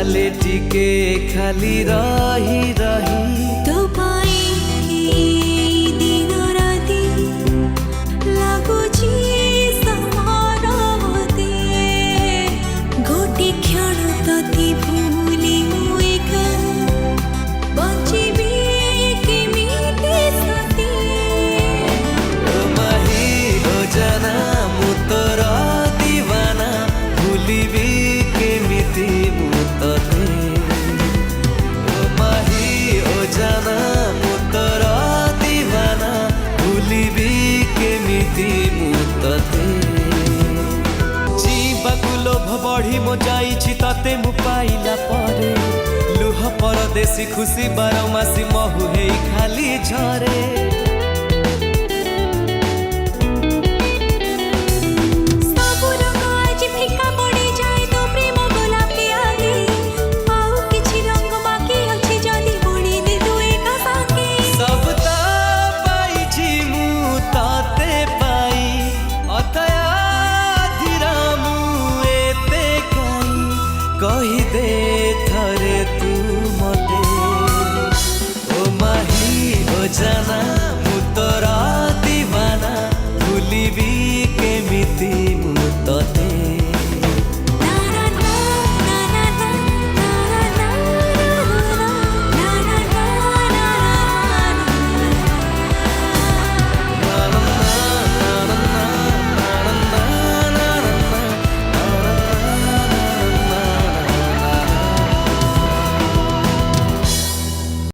खाली टिके खाली रही रही तो पाई दिन राति लागुची समारते गोटे क्षण तति भूली मु एका बंचिबी केमिति सती माही हो जाना मु तोर दीवाना भूलिबी केमिति मु तते माही हो जाना मु तोर दीवाना भूलिबी केमिति मु तते जीवाकु लोभ बढ़ी मो जाइछि तते मु पाइला परे लुह परदेशी खुशी बारमासी महु हेई खाली झरे सब रंग आज फिका पड़ी जाए तो प्रेम गोलापी आगे आउ किछि रंग बाकी अछि जदी बड़ी दे तू एका संगे सब ता पाइछि मु ताते पाई अतया धीरा मु एते काई कहि दे थरे तू मते ओ माही हो जाना